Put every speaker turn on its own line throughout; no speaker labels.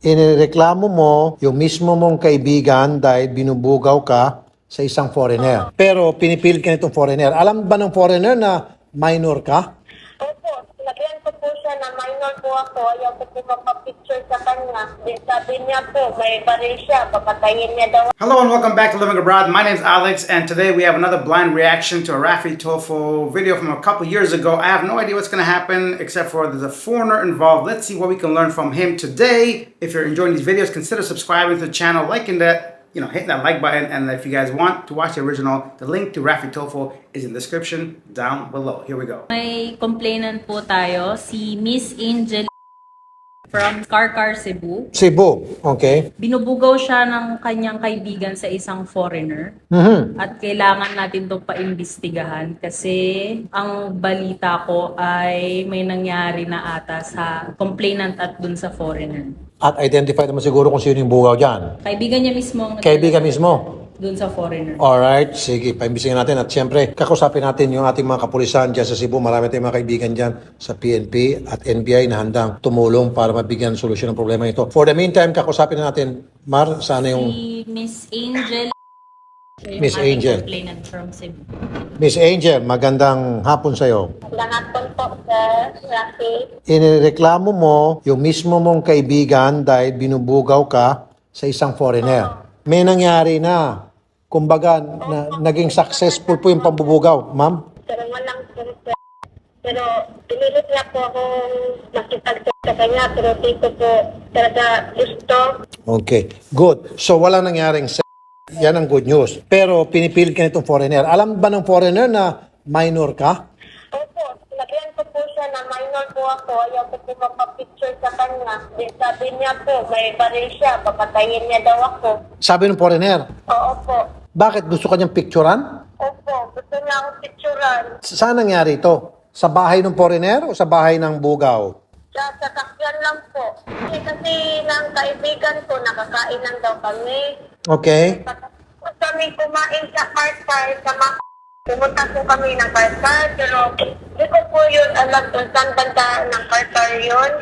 Inireklamo mo yung mismo mong kaibigan dahil binubugaw ka sa isang foreigner. Pero pinipilit ka nitong foreigner. Alam ba ng foreigner na minor ka?
Opo, sinabihan ko po siya na minor po ako. Ayaw ko po magpa-picture sa kanya. Then sabi niya po, may baril siya, papatayin niya daw.
Hello and welcome back to Living Abroad. My name is Alex and today we have another blind reaction to a Rafi Tofo video from a couple years ago. I have no idea what's going to happen except for there's a foreigner involved. Let's see what we can learn from him today. If you're enjoying these videos, consider subscribing to the channel, liking that, hitting that like button, and if you guys want to watch the original, the link to Rafi Tofo is in the description down below. Here we go.
May complainant po tayo, si Miss Angel from Karkar, Cebu.
Cebu. Okay.
Binubugaw siya ng kanyang kaibigan sa isang foreigner. At kailangan natin itong paimbestigahan kasi ang balita ko ay may nangyari na ata sa complainant at dun sa foreigner.
At identify naman siguro kung sino yung bugaw dyan.
Kaibigan niya mismo ang
Kaibigan mismo.
dun sa foreigner.
Alright, sige, paimbisigan natin. At siyempre, kakusapin natin yung ating mga kapulisan dyan sa Cebu. Marami tayong mga kaibigan dyan sa PNP at NBI na handang tumulong para mabigyan solusyon ng problema ito. For the meantime, kakusapin na natin, Mar, sana yung
Si Miss Angel. Siya yung
Miss
ating
Angel.
complainant from Cebu.
Miss Angel, magandang hapon sa'yo.
Langapon po, Sir Rafi.
Inireklamo mo yung mismo mong kaibigan dahil binubugaw ka sa isang foreigner. May nangyari na. Kumbaga, naging successful po yung pambubugaw, ma'am.
Pero walang sir. Pero pinilit niya po akong makipag-chat sa kanya. Pero dito po talaga gusto.
Okay, good. So, walang nangyaring yan ang good news. Pero pinipilit ka nitong foreigner. Alam ba ng foreigner na minor ka?
Opo, sinabihan ko po siya na minor po ako. Ayaw ko po magpa-picture sa kanya. Then sabi niya po, may baril siya, papatayin niya daw ako.
Sabi ng foreigner.
Oo po.
Bakit? Gusto ka niyang picturean?
Opo, gusto niya akong picturean.
Saan nangyari ito? Sa bahay ng foreigner o sa bahay ng bugaw?
Sa sasakyan lang po. Kasi ng kaibigan ko, nakakain lang daw kami.
Okay.
Tapos kami kumain sa Karkar, sa pumunta po kami ng Karkar, pero hindi ko po yun alam kung saan banda ng Karkar yun.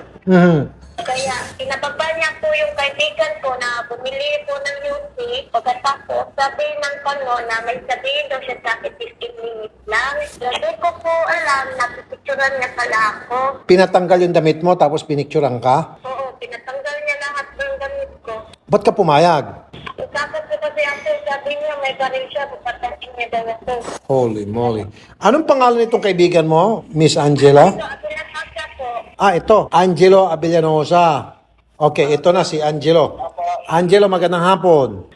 Kaya pinababa niya po yung kaibigan ko na bumili po ng music. Pagkatapos sabi ng kano na may sabihin daw siya sa akin 15 minutes lang. Hindi ko po alam na pipicturan niya pala ako.
Pinatanggal yung damit mo tapos pinicturean ka?
Oo, pinatanggal niya lahat ng gamit ko.
Ba't ka pumayag?
Tapos ko kasi ako, sabi niya may baril siya, papatayin niya daw ako.
Holy moly. Anong pangalan nitong kaibigan mo, Miss Angela?
So, ako na siya po.
Ito. Angelo Abellanosa. Okay, ito na si Angelo. Angelo, magandang hapon.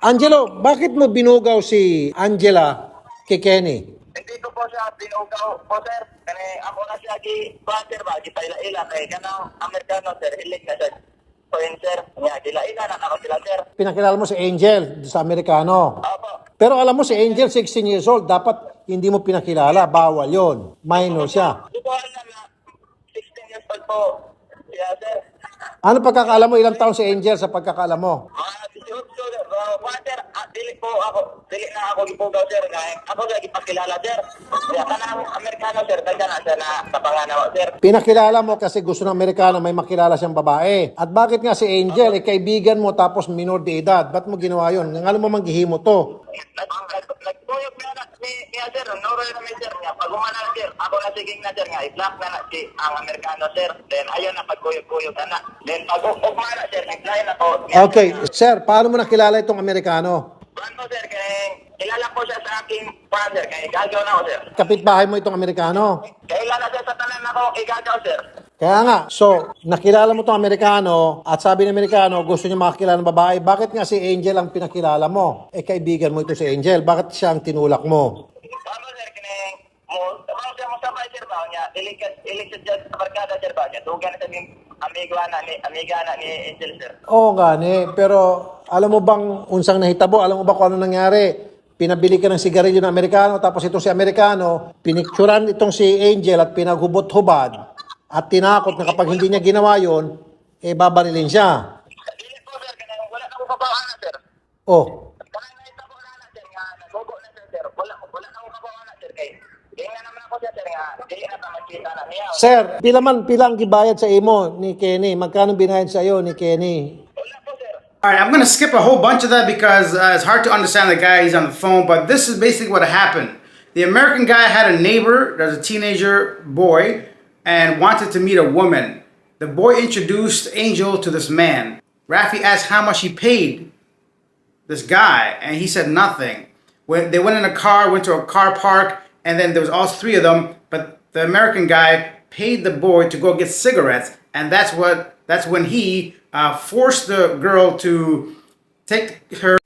Angelo, bakit mo binugaw si Angela kay Kenny?
Hindi ko po siya binugaw po, sir. Kani ako na siya gi-butter ba, gi-paila-ila kay kanang Amerikano, sir. Hilig na siya. So yun, sir. Nga, gila-ila na ako sila, sir.
Pinakilala mo si Angel sa Amerikano.
Opo.
Pero alam mo si Angel 16 years old, dapat hindi mo pinakilala, bawal 'yon. Minor siya.
Di ko alam na 16 years old po siya, sir.
Ano pagkakaalam mo, ilang taon si Angel sa pagkakaalam mo?
Mga 18, sir. Sir, dili po ako. Dili na ako gipugaw, sir. Ako lagi pakilala, sir. Kaya kanang Amerikano, sir. Kaya na siya na kapanganaw, sir.
Pinakilala mo kasi gusto ng Amerikano may makilala siyang babae. At bakit nga si Angel, kaibigan mo tapos minor de edad? Ba't mo ginawa yun? Nga alam mo manggihimo to.
Nagtuyog na niya, sir. Noro na may sir niya. Pag umana, sir. Ako na siging na, sir. Nga, i-block na na si ang Amerikano, sir. Then, ayun na, pagkuyog-kuyog na na. Then, pag umana, sir, nag-line ako.
Okay, sir, paano mo nakilala itong Amerikano?
Paano, sir? Kaya, kilala ko siya sa aking father. Kaya, igagaw na ako, sir.
Kapitbahay mo itong Amerikano?
Kilala siya sa tanan ako, igagaw, sir.
Kaya nga, so, nakilala mo itong Amerikano at sabi ng Amerikano, gusto niya makakilala ng babae. Bakit nga si Angel ang pinakilala mo? Kaibigan mo ito si Angel. Bakit siya ang tinulak mo?
Paano, sir? Kaya, mo siya mo sabay, sir, ba? Niya, ilikit siya sa barkada, sir, ba? Niya, tugan na sa aming amiga na ni Angel, sir.
Oo nga ni, pero alam mo bang unsang nahitabo? Alam mo ba kung ano nangyari? Pinabili ka ng sigarilyo ng Amerikano, tapos itong si Amerikano, pinicturan itong si Angel at pinaghubot-hubad at tinakot na kapag hindi niya ginawa yun, babarilin siya.
Dili po, sir, kaya wala na ko kabahan na, sir.
Oh,
Kanang nahitabo na, sir, nga, nagogo na, sir. Wala na ko kabahan na, sir, kay Tingnan naman ako sir nga, di na ta magkita na niya.
Sir, pilang gibayad sa imo ni Kenny? Magkano binayad sa iyo ni Kenny?
Wala po sir.
All right, I'm going to skip a whole bunch of that because it's hard to understand the guy. He's on the phone, but this is basically what happened. The American guy had a neighbor, there's a teenager boy, and wanted to meet a woman. The boy introduced Angel to this man. Rafi asked how much he paid this guy, and he said nothing. When they went in a car, went to a car park, and then there was all three of them, but the American guy paid the boy to go get cigarettes, and that's when he forced the girl to take her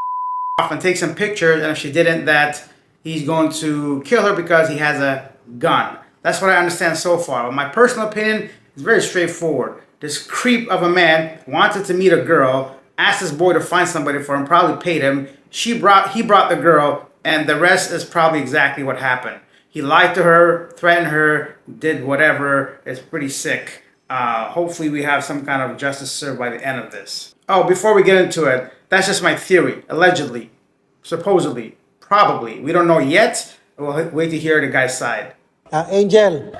off and take some pictures, and if she didn't, that he's going to kill her because he has a gun. That's what I understand so far. But my personal opinion is very straightforward. This creep of a man wanted to meet a girl, asked this boy to find somebody for him, probably paid him. He brought the girl, and the rest is probably exactly what happened. He lied to her, threatened her, did whatever. It's pretty sick. Hopefully we have some kind of justice served by the end of this. Oh, before we get into it, that's just my theory. Allegedly, supposedly, probably. We don't know yet. We'll wait to hear the guy's side.
Angel,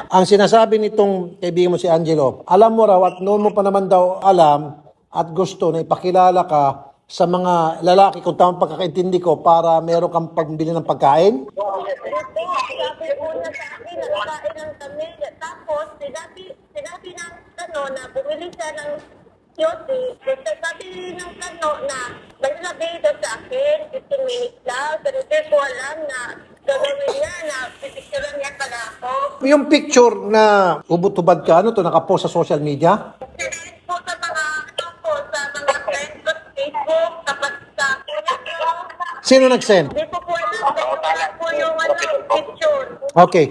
ang sinasabi nitong kaibigan mo si Angelo, alam mo raw at noon mo pa naman daw alam at gusto na ipakilala ka sa mga lalaki kung tamang pagkakaintindi ko para meron kang pambili ng pagkain?
Sabi una sa akin, nagkain lang kami. Tapos, sinabi ng na bumili siya ng yosi. Sabi ng na may sabi ito sa akin, 15 minutes lang. Pero hindi ko alam na gagawin niya, na pipicturean niya pala ako.
Yung picture na ubot-ubad ka, ano to, nakapost sa social media?
Sinayos po sa mga friends ko sa Facebook, tapos sa
Sino nag-send?
Hindi ko po alam, wala po yung picture.
Okay.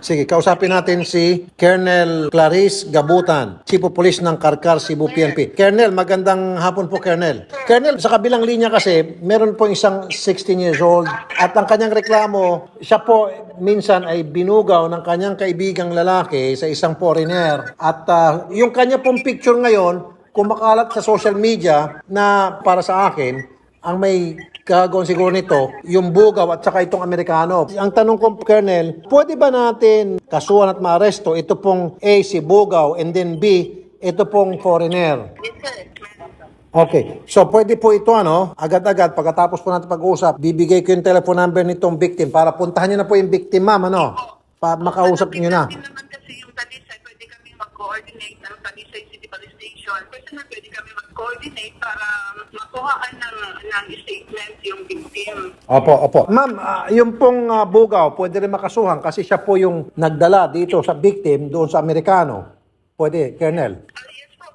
Sige, kausapin natin si Colonel Clarice Gabutan, Chief of Police ng Karkar, Cebu PNP. Colonel, magandang hapon po, Colonel. Colonel, sa kabilang linya kasi, meron po isang 16 years old at ang kanyang reklamo, siya po minsan ay binugaw ng kanyang kaibigang lalaki sa isang foreigner. At yung kanya pong picture ngayon, kumakalat sa social media na para sa akin, ang may gagawin siguro nito, yung bugaw at saka itong Amerikano. Ang tanong ko, Colonel, pwede ba natin kasuhan at maaresto ito pong A, si bugaw, and then B, ito pong foreigner? Okay. So, pwede po ito, agad-agad, pagkatapos po natin pag-uusap, bibigay ko yung telephone number nitong victim para puntahan nyo na po yung victim, ma'am, makausap nyo na.
Naman kasi yung Talisay, pwede kami mag-coordinate ng Talisay City Police Station. Personal, pwede kami mag-coordinate para makuhaan ng statement yung victim.
Opo. Ma'am, yung pong bugaw, pwede rin makasuhan kasi siya po yung nagdala dito sa victim doon sa Amerikano. Pwede, Colonel.
Yes po.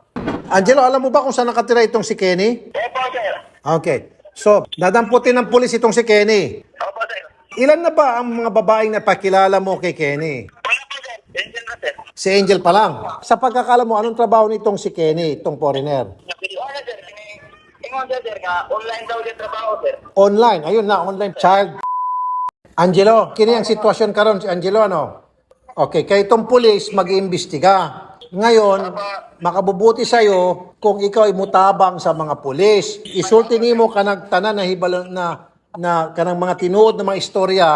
Angelo, alam mo ba kung saan nakatira itong si Kenny?
Opo sir.
Okay. So, dadamputin ng pulis itong si Kenny.
Opo sir.
Ilan na ba ang mga babaeng napakilala mo kay Kenny?
Wala po sir. Angel na sir.
Si Angel pa lang. Sa pagkakala mo, anong trabaho nitong si Kenny, itong foreigner?
Wala sir. Ingon sir nga, online daw yung trabaho sir.
Online. Ayun na, online child. Angelo, kini ang sitwasyon karon si Angelo, Okay, kay itong pulis mag-iimbestiga. Ngayon, makabubuti sa'yo kung ikaw ay mutabang sa mga pulis. Isulti nimo ka nagtanan na hibalo na kanang mga tinuod na mga istorya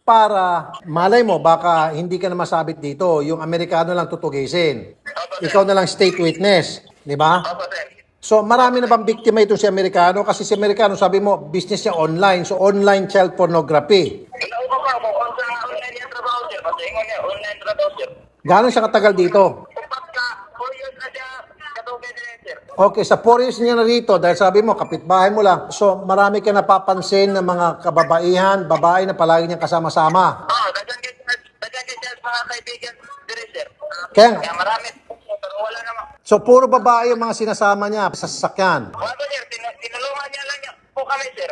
para malay mo baka hindi ka na masabit dito. Yung Amerikano lang tutugisin. Ikaw na lang state witness, di ba?
Opo sir.
So marami na bang biktima ito si Amerikano? Kasi si Amerikano, sabi mo, business niya online. So online child pornography.
Ikaw ko pa mo, online yung trabaho sir. Kasi ingon niya, online trabaho sir.
Gano'n siya katagal dito?
Kumpat ka, 4 years na siya, katugay din sir.
Okay, sa 4 years niya na rito, dahil sabi mo, kapitbahay mo lang. So marami ka napapansin ng mga kababaihan, babae na palagi niyang kasama-sama.
Dagan kay mga kaibigan dire sir.
Kaya,
Kaya marami, pero wala naman.
so puro babae yung mga sinasama niya sa sasakyan.
Wala sir, tinulungan niya lang niya po kami sir.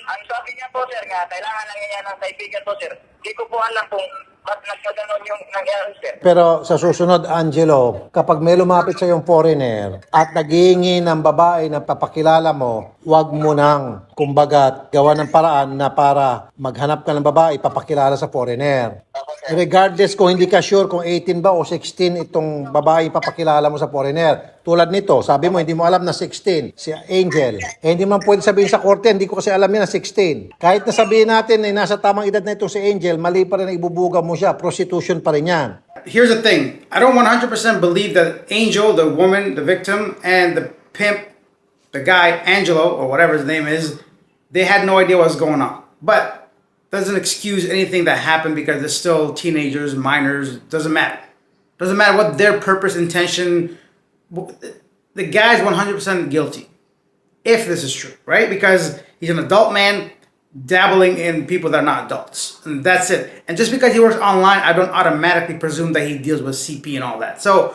Ang sabi niya po sir nga, kailangan lang niya ng kaibigan po sir. Hindi ko po alam kung ba't nagkaganon yung nangyari sir.
Pero sa susunod, Angelo, kapag may lumapit sa yung foreigner at naghihingi ng babae na papakilala mo, wag mo nang, kumbaga, gawa ng paraan na para maghanap ka ng babae, papakilala sa foreigner. Regardless kung hindi ka sure kung 18 ba o 16 itong babae papakilala mo sa foreigner. Tulad nito, sabi mo hindi mo alam na 16, si Angel. Eh hindi man pwede sabihin sa korte, hindi ko kasi alam yan na 16. Kahit na sabihin natin na nasa tamang edad na itong si Angel, mali pa rin na ibubuga mo siya, prostitution pa rin yan.
Here's the thing. I don't 100% believe that Angel, the woman, the victim, and the pimp, the guy, Angelo, or whatever his name is, they had no idea what was going on. But doesn't excuse anything that happened because they're still teenagers, minors, doesn't matter. Doesn't matter what their purpose, intention. The guy's 100% guilty. If this is true, right? Because he's an adult man dabbling in people that are not adults. And that's it. And just because he works online, I don't automatically presume that he deals with CP and all that. So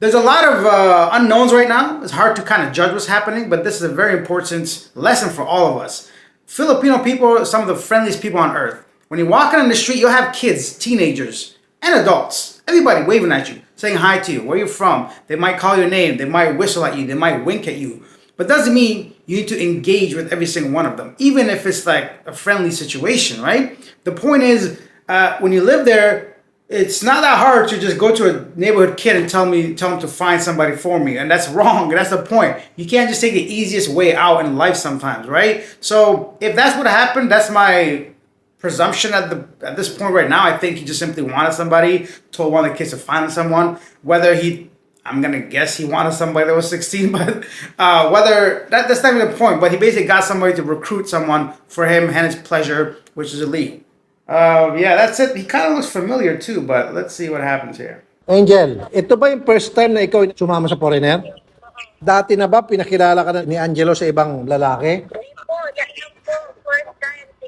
there's a lot of unknowns right now. It's hard to kind of judge what's happening, but this is a very important lesson for all of us. Filipino people are some of the friendliest people on earth. When you're walking on the street, you'll have kids, teenagers, and adults. Everybody waving at you, saying hi to you, where you're from. They might call your name. They might whistle at you. They might wink at you. But doesn't mean you need to engage with every single one of them, even if it's like a friendly situation, right? The point is, when you live there, it's not that hard to just go to a neighborhood kid and tell him to find somebody for me. And that's wrong. That's the point. You can't just take the easiest way out in life sometimes, right? So if that's what happened, that's my presumption at this point right now. I think he just simply wanted somebody, told one of the kids to find someone. Whether I'm going to guess he wanted somebody that was 16, but whether that's not even the point. But he basically got somebody to recruit someone for him and his pleasure, which is illegal. Yeah, that's it. He kind of looks familiar too, but let's see what happens here.
Angel, ito ba yung first time na ikaw sumama sa foreigner? Dati na ba pinakilala ka na ni Angelo sa ibang lalaki?
Hindi po, yan po, first time, si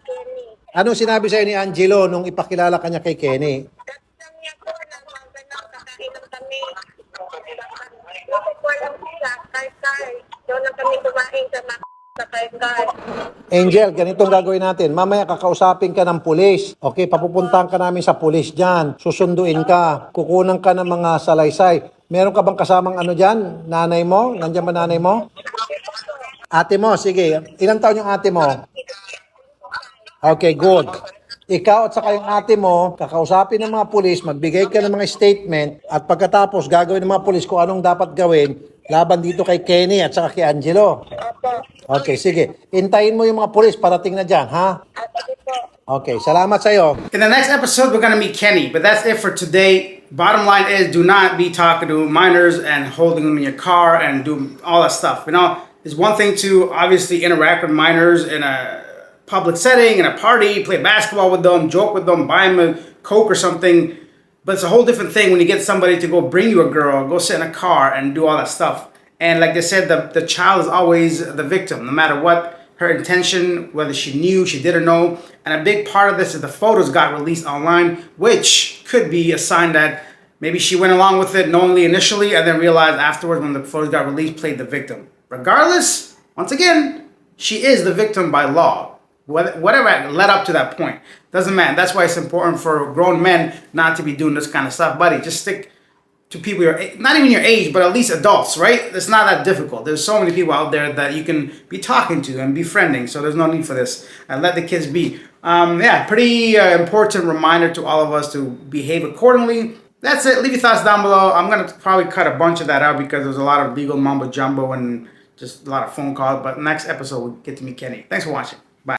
Kenny.
Anong sinabi sa'yo ni Angelo nung ipakilala ka niya kay Kenny?
Tapos niya po, nang magandang kakain kami. Hindi po alam siya, kay. Doon lang kami kumain sa kay.
Angel, ganitong gagawin natin. Mamaya kakausapin ka ng pulis. Okay, papupuntahan ka namin sa pulis dyan. Susunduin ka. Kukunan ka ng mga salaysay. Meron ka bang kasamang ano dyan? Nanay mo? Nandiyan ba nanay mo? Ate mo, sige. Ilang taon yung ate mo? Okay, good. Ikaw at saka yung ate mo, kakausapin ng mga pulis, magbigay ka ng mga statement, at pagkatapos gagawin ng mga pulis kung anong dapat gawin laban dito kay Kenny at saka kay Angelo. Okay, sige. Intayin mo yung mga pulis, parating na dyan, ha? Okay, salamat sa'yo.
In the next episode, we're gonna meet Kenny, but that's it for today. Bottom line is, do not be talking to minors and holding them in your car and do all that stuff. You know, it's one thing to obviously interact with minors in a public setting, in a party, play basketball with them, joke with them, buy them a Coke or something. But it's a whole different thing when you get somebody to go bring you a girl, go sit in a car and do all that stuff. And like they said, the child is always the victim, no matter what her intention, whether she knew, she didn't know. And a big part of this is the photos got released online, which could be a sign that maybe she went along with it knowingly initially and then realized afterwards when the photos got released, played the victim. Regardless, once again, she is the victim by law. Whatever led up to that point. Doesn't matter. That's why it's important for grown men not to be doing this kind of stuff. Buddy, just stick to people not even your age, but at least adults, right? It's not that difficult. There's so many people out there that you can be talking to and befriending, so there's no need for this. And let the kids be. Yeah, pretty important reminder to all of us to behave accordingly. That's it. Leave your thoughts down below. I'm going to probably cut a bunch of that out because there's a lot of legal mumbo jumbo and just a lot of phone calls. But next episode, we'll get to meet Kenny. Thanks for watching.